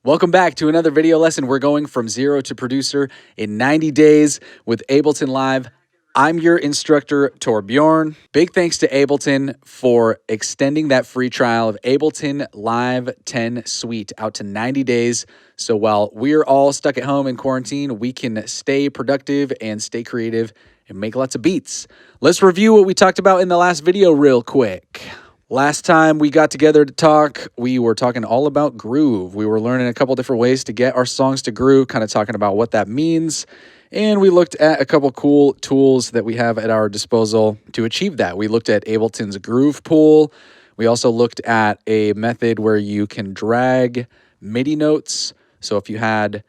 Welcome back to another video lesson. We're going from zero to producer in 90 days with Ableton Live. I'm your instructor, Torbjorn. Big thanks to Ableton for extending that free trial of Ableton Live 10 Suite out to 90 days. So while we're all stuck at home in quarantine, we can stay productive and stay creative and make lots of beats. Let's review what we talked about in the last video real quick. Last time we got together to talk, we were talking all about groove. We were learning a couple different ways to get our songs to groove, kind of talking about what that means. And we looked at a couple cool tools that we have at our disposal to achieve that. We looked at Ableton's Groove Pool. We also looked at a method where you can drag MIDI notes. So if you had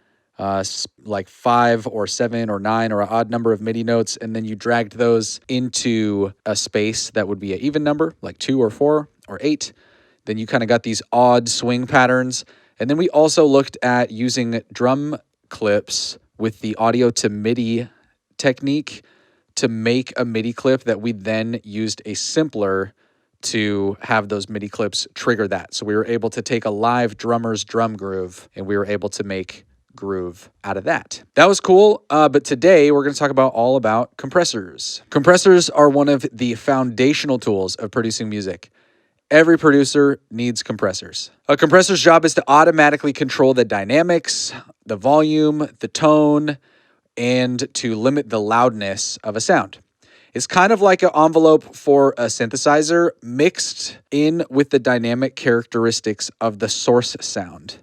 like 5 or 7 or 9 or an odd number of MIDI notes, and then you dragged those into a space that would be an even number, like 2 or 4 or 8, then you kind of got these odd swing patterns. And then we also looked at using drum clips with the audio to MIDI technique to make a MIDI clip that we then used a simpler to have those MIDI clips trigger that. So we were able to take a live drummer's drum groove and we were able to make groove out of that. That was cool, but today we're going to talk all about compressors. Compressors are one of the foundational tools of producing music. Every producer needs compressors. A compressor's job is to automatically control the dynamics, the volume, the tone, and to limit the loudness of a sound. It's kind of like an envelope for a synthesizer mixed in with the dynamic characteristics of the source sound.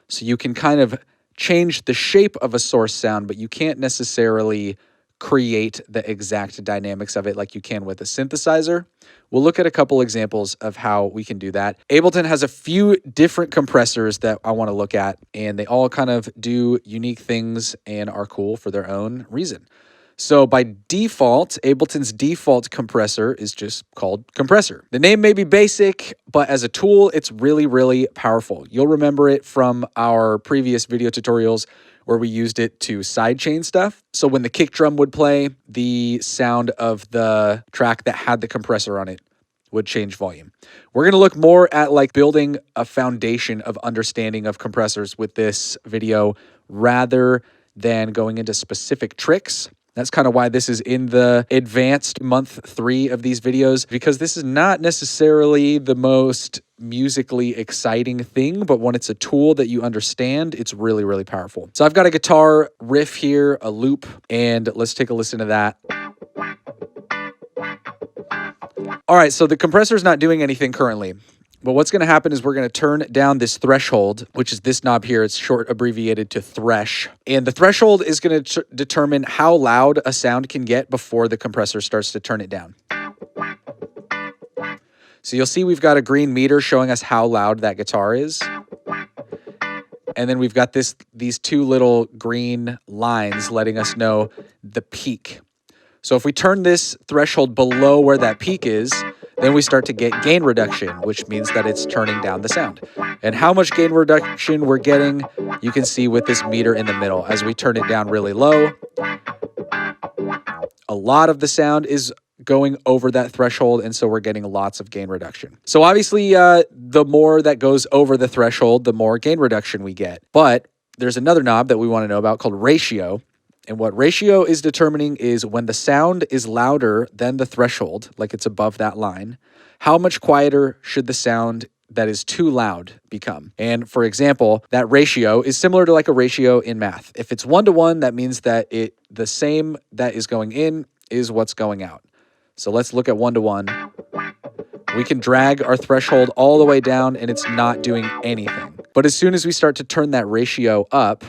So you can kind of change the shape of a source sound, but you can't necessarily create the exact dynamics of it like you can with a synthesizer. We'll look at a couple examples of how we can do that. Ableton has a few different compressors that I want to look at, and they all kind of do unique things and are cool for their own reason. So by default, Ableton's default compressor is just called Compressor. The name may be basic, but as a tool, it's really, really powerful. You'll remember it from our previous video tutorials where we used it to sidechain stuff. So when the kick drum would play, the sound of the track that had the compressor on it would change volume. We're going to look more at like building a foundation of understanding of compressors with this video rather than going into specific tricks. That's kind of why this is in the advanced month 3 of these videos, because this is not necessarily the most musically exciting thing, but when it's a tool that you understand, it's really, really powerful. So I've got a guitar riff here, a loop, and let's take a listen to that. All right, so the compressor is not doing anything currently. But what's going to happen is we're going to turn down this threshold, which is this knob here. It's short abbreviated to thresh. And the threshold is going to determine how loud a sound can get before the compressor starts to turn it down. So you'll see we've got a green meter showing us how loud that guitar is. And then we've got these 2 little green lines letting us know the peak. So if we turn this threshold below where that peak is, then we start to get gain reduction, which means that it's turning down the sound. And how much gain reduction we're getting, you can see with this meter in the middle. As we turn it down really low, a lot of the sound is going over that threshold, and so we're getting lots of gain reduction. So obviously, the more that goes over the threshold, the more gain reduction we get. But there's another knob that we want to know about called ratio. And what ratio is determining is when the sound is louder than the threshold, like it's above that line, how much quieter should the sound that is too loud become? And for example, that ratio is similar to like a ratio in math. If it's 1-to-1, that means that the same that is going in is what's going out. So let's look at 1-to-1. We can drag our threshold all the way down and it's not doing anything. But as soon as we start to turn that ratio up,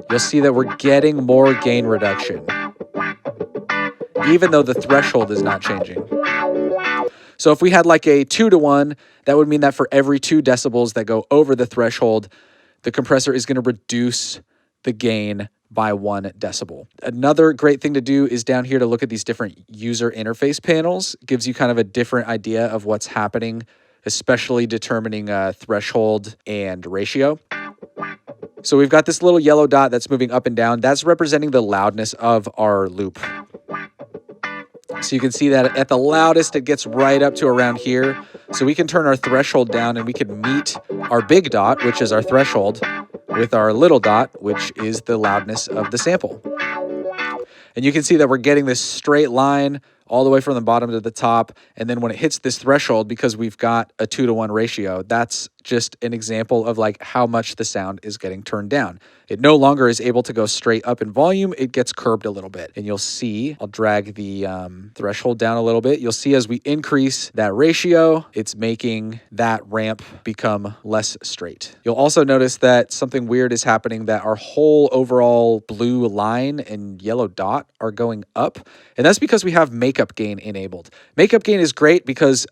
you'll see that we're getting more gain reduction, even though the threshold is not changing. So if we had like a 2-to-1, that would mean that for every 2 decibels that go over the threshold, the compressor is going to reduce the gain by 1 decibel. Another great thing to do is down here to look at these different user interface panels. It gives you kind of a different idea of what's happening, especially determining threshold and ratio. So we've got this little yellow dot that's moving up and down. That's representing the loudness of our loop. So you can see that at the loudest, it gets right up to around here. So we can turn our threshold down and we can meet our big dot, which is our threshold, with our little dot, which is the loudness of the sample. And you can see that we're getting this straight line all the way from the bottom to the top. And then when it hits this threshold, because we've got a 2-to-1 ratio, that's just an example of like how much the sound is getting turned down. It no longer is able to go straight up in volume. It gets curbed a little bit. And you'll see, I'll drag the threshold down a little bit. You'll see as we increase that ratio, it's making that ramp become less straight. You'll also notice that something weird is happening, that our whole overall blue line and yellow dot are going up. And that's because we have makeup gain enabled. Makeup gain is great because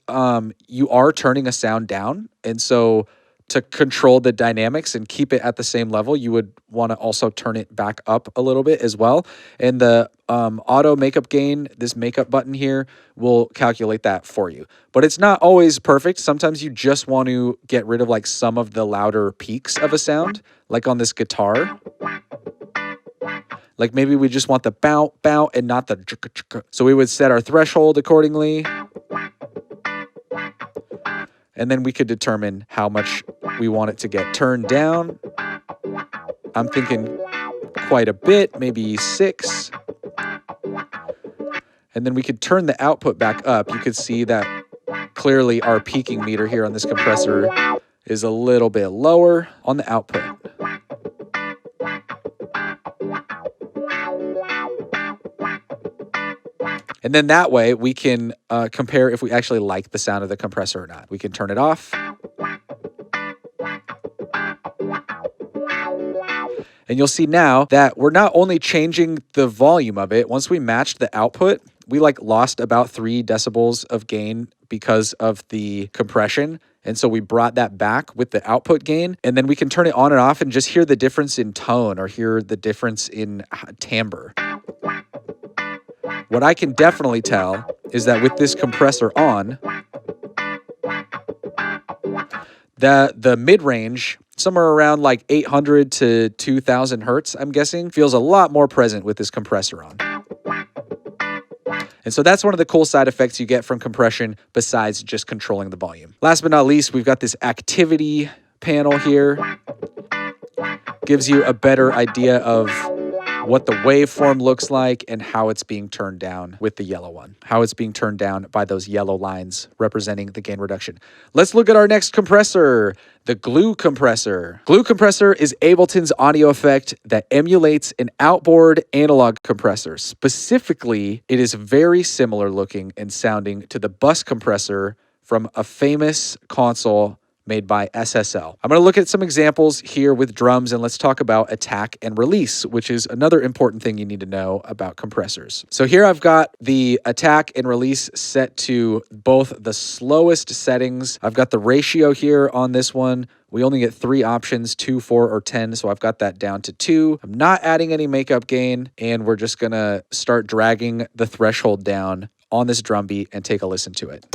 you are turning a sound down. And so to control the dynamics and keep it at the same level, you would want to also turn it back up a little bit as well. And the auto makeup gain, this makeup button here, will calculate that for you. But it's not always perfect. Sometimes you just want to get rid of like some of the louder peaks of a sound, like on this guitar. Like maybe we just want the bow, bow, and not the chugga, chugga. So we would set our threshold accordingly. And then we could determine how much we want it to get turned down. I'm thinking quite a bit, maybe 6. And then we could turn the output back up. You could see that clearly our peaking meter here on this compressor is a little bit lower on the output. And then that way we can compare if we actually like the sound of the compressor or not. We can turn it off. And you'll see now that we're not only changing the volume of it. Once we matched the output, we like lost about 3 decibels of gain because of the compression. And so we brought that back with the output gain, and then we can turn it on and off and just hear the difference in tone or hear the difference in timbre. What I can definitely tell is that with this compressor on, the mid-range, somewhere around like 800 to 2000 hertz, I'm guessing, feels a lot more present with this compressor on. And so that's one of the cool side effects you get from compression besides just controlling the volume. Last but not least, we've got this activity panel here. Gives you a better idea of what the waveform looks like and how it's being turned down with the yellow one, how it's being turned down by those yellow lines representing the gain reduction. Let's look at our next compressor, the glue compressor. Glue compressor is Ableton's audio effect that emulates an outboard analog compressor. Specifically, it is very similar looking and sounding to the bus compressor from a famous console made by SSL. I'm going to look at some examples here with drums, and let's talk about attack and release, which is another important thing you need to know about compressors. So here I've got the attack and release set to both the slowest settings. I've got the ratio here on this one. We only get 3 options, 2, 4, or 10, so I've got that down to 2. I'm not adding any makeup gain, and we're just going to start dragging the threshold down on this drum beat and take a listen to it.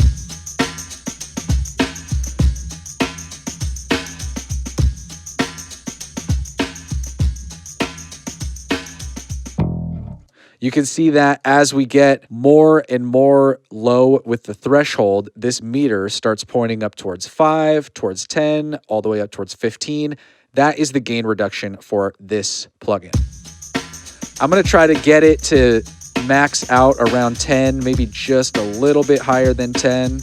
You can see that as we get more and more low with the threshold, this meter starts pointing up towards 5, towards 10, all the way up towards 15. That is the gain reduction for this plugin. I'm going to try to get it to max out around 10, maybe just a little bit higher than 10.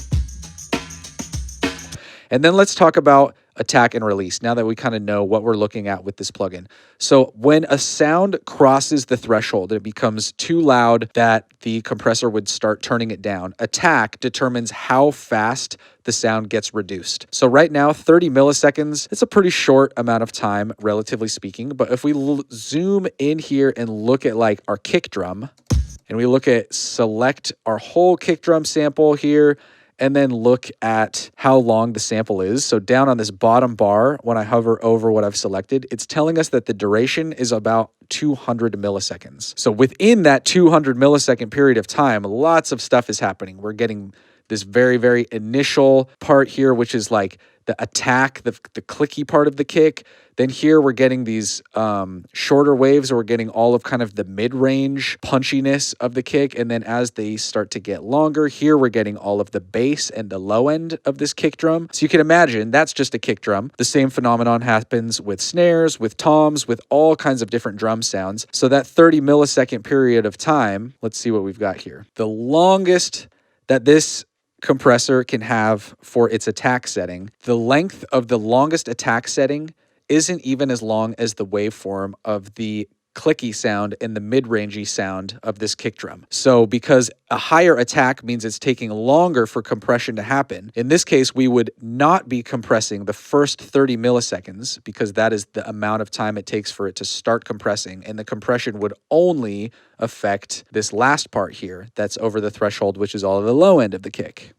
And then let's talk about attack and release, now that we kind of know what we're looking at with this plugin. So when a sound crosses the threshold, it becomes too loud that the compressor would start turning it down. Attack determines how fast the sound gets reduced. So right now, 30 milliseconds, it's a pretty short amount of time, relatively speaking. But if we zoom in here and look at like our kick drum, and we look at select our whole kick drum sample here, and then look at how long the sample is. So down on this bottom bar, when I hover over what I've selected, it's telling us that the duration is about 200 milliseconds. So within that 200 millisecond period of time, lots of stuff is happening. We're getting this very, very initial part here, which is like the attack, the clicky part of the kick. Then here we're getting these shorter waves, or we're getting all of kind of the mid-range punchiness of the kick. And then as they start to get longer, here we're getting all of the bass and the low end of this kick drum. So you can imagine that's just a kick drum. The same phenomenon happens with snares, with toms, with all kinds of different drum sounds. So that 30 millisecond period of time, let's see what we've got here. The longest that this compressor can have for its attack setting, the length of the longest attack setting isn't even as long as the waveform of the clicky sound and the mid-rangey sound of this kick drum. So because a higher attack means it's taking longer for compression to happen, in this case, we would not be compressing the first 30 milliseconds because that is the amount of time it takes for it to start compressing. And the compression would only affect this last part here that's over the threshold, which is all of the low end of the kick.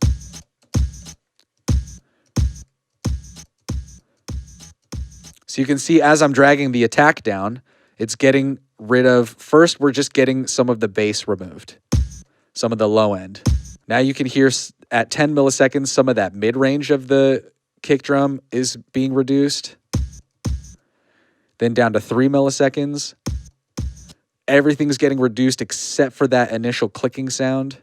So you can see as I'm dragging the attack down, it's getting rid of, first we're just getting some of the bass removed, some of the low end. Now you can hear at 10 milliseconds, some of that mid-range of the kick drum is being reduced. Then down to 3 milliseconds. Everything's getting reduced except for that initial clicking sound.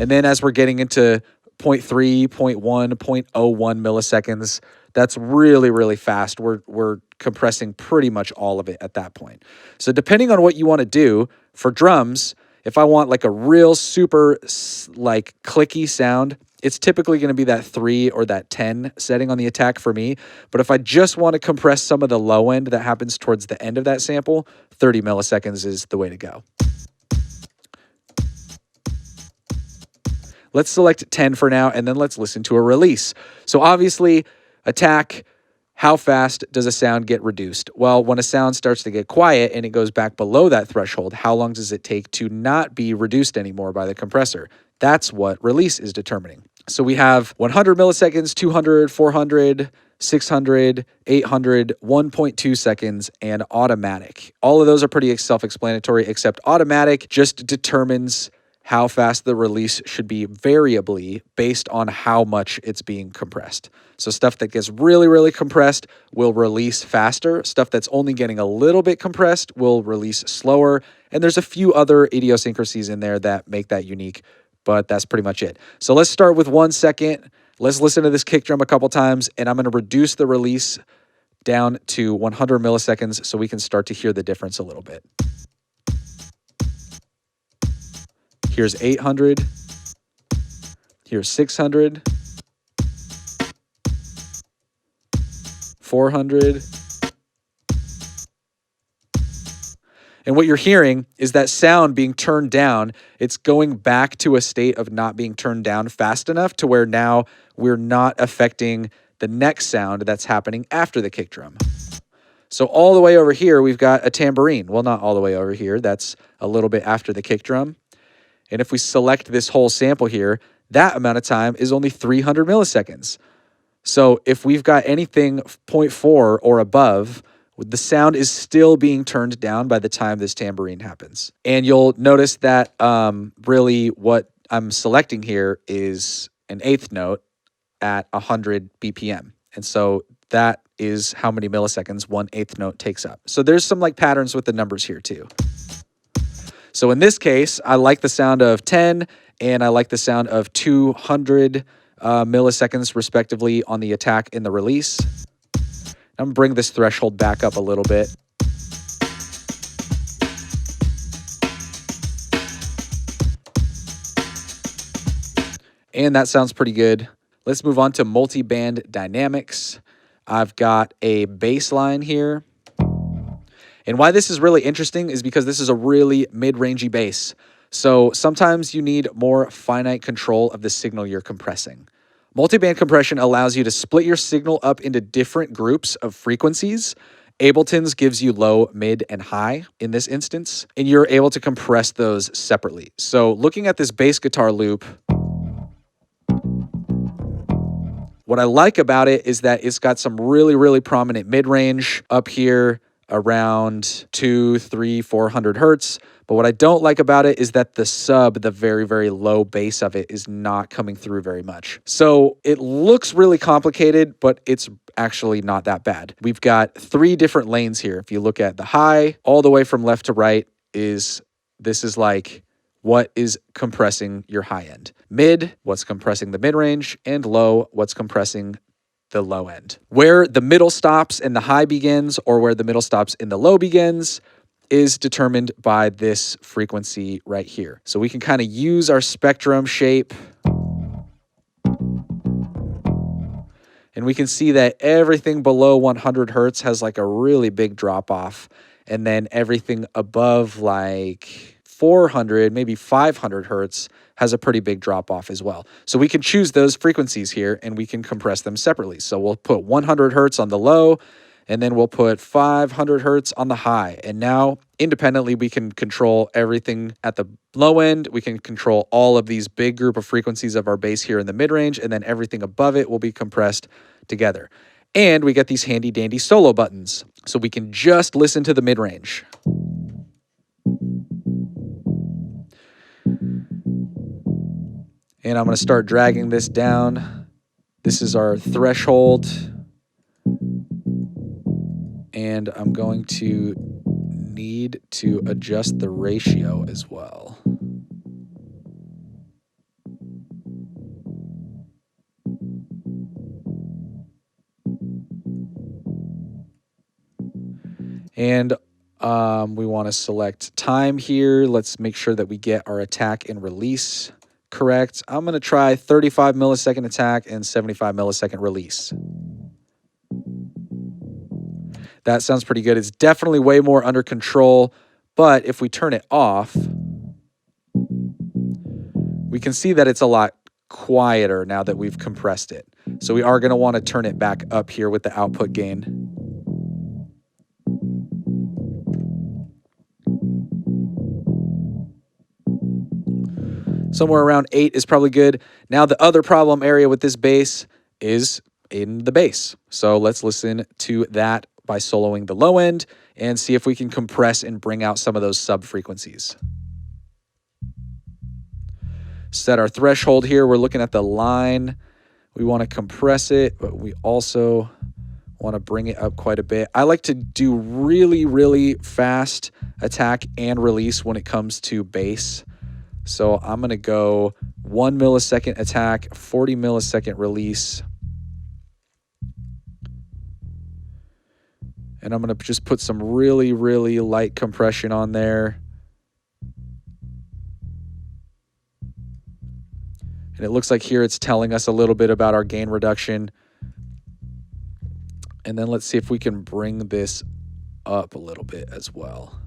And then as we're getting into 0.3, 0.1, 0.01 milliseconds, that's really, really fast. We're compressing pretty much all of it at that point. So depending on what you want to do for drums, if I want like a real super like clicky sound, it's typically going to be that 3 or that 10 setting on the attack for me. But if I just want to compress some of the low end that happens towards the end of that sample, 30 milliseconds is the way to go. Let's select 10 for now, and then let's listen to a release. So obviously, attack, how fast does a sound get reduced? Well, when a sound starts to get quiet and it goes back below that threshold, how long does it take to not be reduced anymore by the compressor? That's what release is determining. So we have 100 milliseconds, 200, 400, 600, 800, 1.2 seconds, and automatic. All of those are pretty self-explanatory, except automatic just determines how fast the release should be variably based on how much it's being compressed. So stuff that gets really, really compressed will release faster. Stuff that's only getting a little bit compressed will release slower. And there's a few other idiosyncrasies in there that make that unique, but that's pretty much it. So let's start with 1 second. Let's listen to this kick drum a couple times, and I'm going to reduce the release down to 100 milliseconds so we can start to hear the difference a little bit. Here's 800. Here's 600. 400. And what you're hearing is that sound being turned down. It's going back to a state of not being turned down fast enough to where now we're not affecting the next sound that's happening after the kick drum. So all the way over here, we've got a tambourine. Well, not all the way over here. That's a little bit after the kick drum. And if we select this whole sample here, that amount of time is only 300 milliseconds. So if we've got anything 0.4 or above, the sound is still being turned down by the time this tambourine happens. And you'll notice that really what I'm selecting here is an eighth note at 100 BPM. And so that is how many milliseconds 1/8 note takes up. So there's some like patterns with the numbers here too. So in this case, I like the sound of 10 and I like the sound of 200 milliseconds respectively on the attack and the release. I'm gonna bring this threshold back up a little bit. And that sounds pretty good. Let's move on to multi-band dynamics. I've got a bass line here. And why this is really interesting is because this is a really mid-rangey bass. So sometimes you need more finite control of the signal you're compressing. Multiband compression allows you to split your signal up into different groups of frequencies. Ableton's gives you low, mid, and high in this instance, and you're able to compress those separately. So looking at this bass guitar loop, what I like about it is that it's got some really, really prominent mid-range up here. around 2, 3, 400 hertz. But what I don't like about it is that the sub, the very, very low bass of it, is not coming through very much. So it looks really complicated, but it's actually not that bad. We've got 3 different lanes here. If you look at the high, all the way from left to right this is like what is compressing your high end. Mid, what's compressing the mid range, and low, what's compressing the low end. Where the middle stops and the high begins, or where the middle stops and the low begins, is determined by this frequency right here. So we can kind of use our spectrum shape, and we can see that everything below 100 hertz has like a really big drop off. And then everything above like 400, maybe 500 hertz has a pretty big drop off as well. So we can choose those frequencies here and we can compress them separately. So we'll put 100 hertz on the low, and then we'll put 500 hertz on the high. And now independently, we can control everything at the low end. We can control all of these big group of frequencies of our bass here in the mid range, and then everything above it will be compressed together. And we get these handy dandy solo buttons. So we can just listen to the mid range. And I'm going to start dragging this down. This is our threshold. And I'm going to need to adjust the ratio as well. And we want to select time here. Let's make sure that we get our attack and release correct. I'm going to try 35 millisecond attack and 75 millisecond release. That sounds pretty good. It's definitely way more under control, but if we turn it off, we can see that it's a lot quieter now that we've compressed it. So we are going to want to turn it back up here with the output gain. Somewhere around 8 is probably good. Now the other problem area with this bass is in the bass. So let's listen to that by soloing the low end and see if we can compress and bring out some of those sub frequencies. Set our threshold here. We're looking at the line. We want to compress it, but we also want to bring it up quite a bit. I like to do really, really fast attack and release when it comes to bass. So I'm going to go 1 millisecond attack, 40 millisecond release. And I'm going to just put some really, really light compression on there. And it looks like here it's telling us a little bit about our gain reduction. And then let's see if we can bring this up a little bit as well.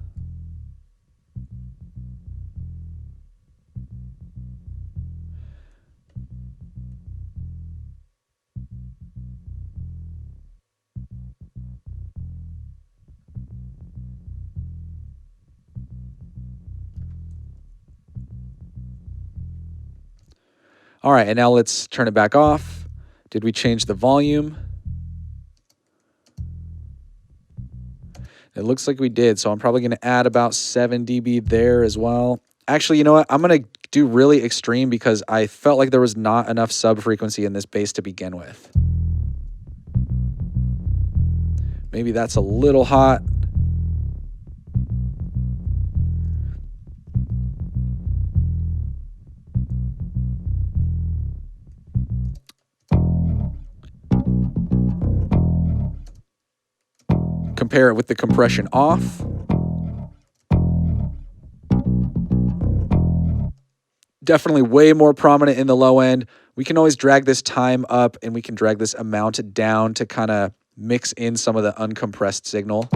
All right, and now let's turn it back off. Did we change the volume? It looks like we did, so I'm probably going to add about 7 dB there as well. Actually, you know what? I'm going to do really extreme because I felt like there was not enough sub frequency in this bass to begin with. Maybe that's a little hot. Compare it with the compression off. Definitely way more prominent in the low end. We can always drag this time up and we can drag this amount down to kind of mix in some of the uncompressed signal.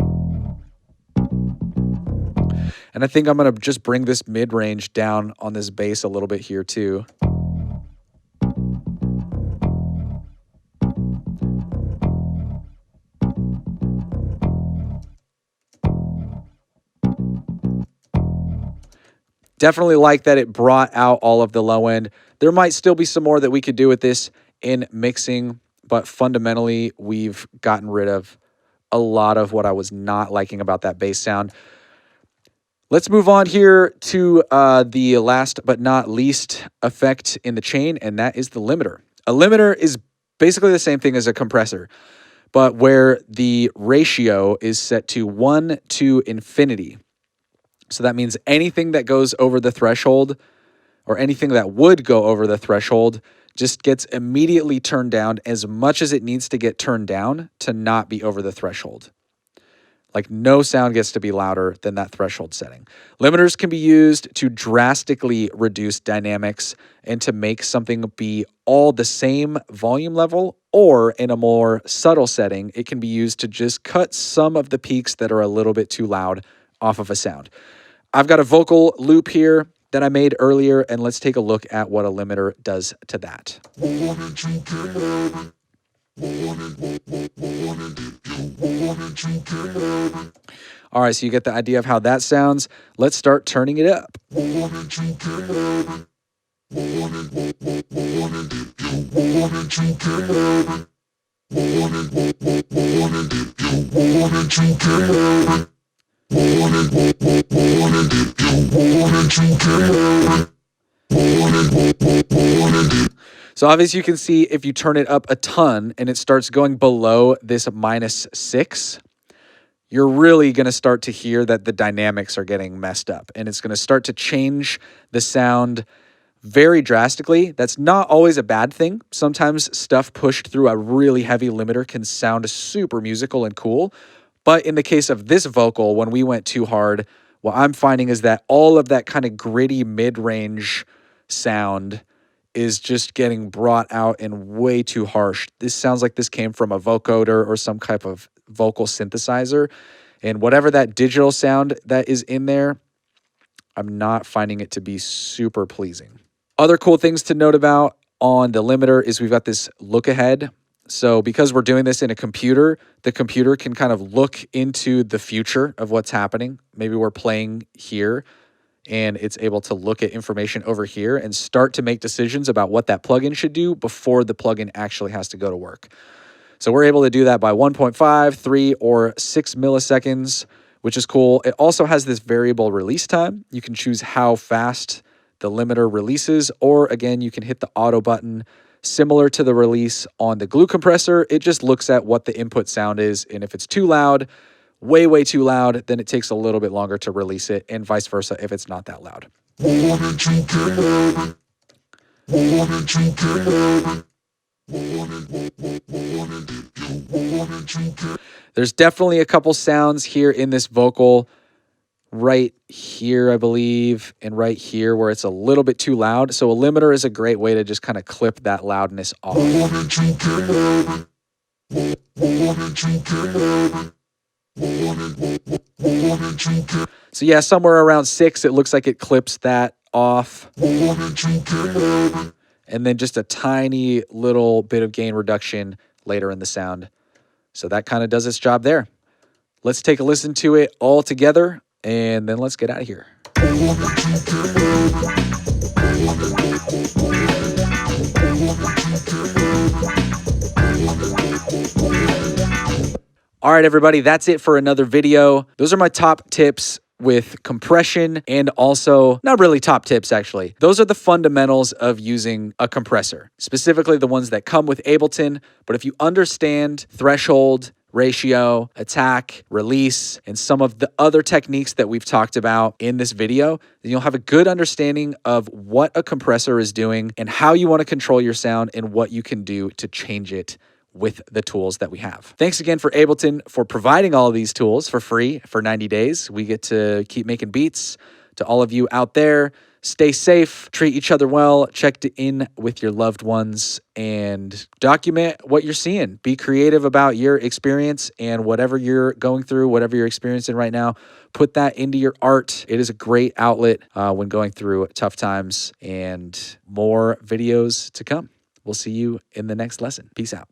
And I think I'm going to just bring this mid-range down on this bass a little bit here too. Definitely like that it brought out all of the low end. There might still be some more that we could do with this in mixing, but fundamentally we've gotten rid of a lot of what I was not liking about that bass sound. Let's move on here to the last but not least effect in the chain, and that is the limiter. A limiter is basically the same thing as a compressor, but where the ratio is set to 1 to infinity. So that means anything that goes over the threshold, or anything that would go over the threshold, just gets immediately turned down as much as it needs to get turned down to not be over the threshold. Like no sound gets to be louder than that threshold setting. Limiters can be used to drastically reduce dynamics and to make something be all the same volume level, or in a more subtle setting, it can be used to just cut some of the peaks that are a little bit too loud off of a sound. I've got a vocal loop here that I made earlier, and let's take a look at what a limiter does to that. All right, so you get the idea of how that sounds. Let's start turning it up. So obviously you can see if you turn it up a ton and it starts going below this -6, you're really going to start to hear that the dynamics are getting messed up, and it's going to start to change the sound very drastically. That's not always a bad thing. Sometimes stuff pushed through a really heavy limiter can sound super musical and cool. But in the case of this vocal, when we went too hard, what I'm finding is that all of that kind of gritty mid-range sound is just getting brought out and way too harsh. This sounds like this came from a vocoder or some type of vocal synthesizer. And whatever that digital sound that is in there, I'm not finding it to be super pleasing. Other cool things to note about on the limiter is we've got this look ahead. So because we're doing this in a computer, the computer can kind of look into the future of what's happening. Maybe we're playing here, and it's able to look at information over here and start to make decisions about what that plugin should do before the plugin actually has to go to work. So we're able to do that by 1.5, 3, or 6 milliseconds, which is cool. It also has this variable release time. You can choose how fast the limiter releases, or again, you can hit the auto button. Similar to the release on the glue compressor, it just looks at what the input sound is, and if it's too loud, way too loud, then it takes a little bit longer to release it, and vice versa if it's not that loud. There's definitely a couple sounds here in this vocal, right here, I believe, and right here where it's a little bit too loud. So a limiter is a great way to just kind of clip that loudness off. So yeah, somewhere around 6, it looks like it clips that off. And then just a tiny little bit of gain reduction later in the sound. So that kind of does its job there. Let's take a listen to it all together, and then let's get out of here. All right, everybody, that's it for another video. Those are my top tips with compression, and also not really top tips, actually. Those are the fundamentals of using a compressor, specifically the ones that come with Ableton. But if you understand threshold, ratio, attack, release, and some of the other techniques that we've talked about in this video, then you'll have a good understanding of what a compressor is doing and how you want to control your sound and what you can do to change it with the tools that we have. Thanks again for Ableton for providing all of these tools for free for 90 days. We get to keep making beats. To all of you out there, stay safe, treat each other well, check in with your loved ones, and document what you're seeing. Be creative about your experience, and whatever you're going through, whatever you're experiencing right now, put that into your art. It is a great outlet when going through tough times, and more videos to come. We'll see you in the next lesson. Peace out.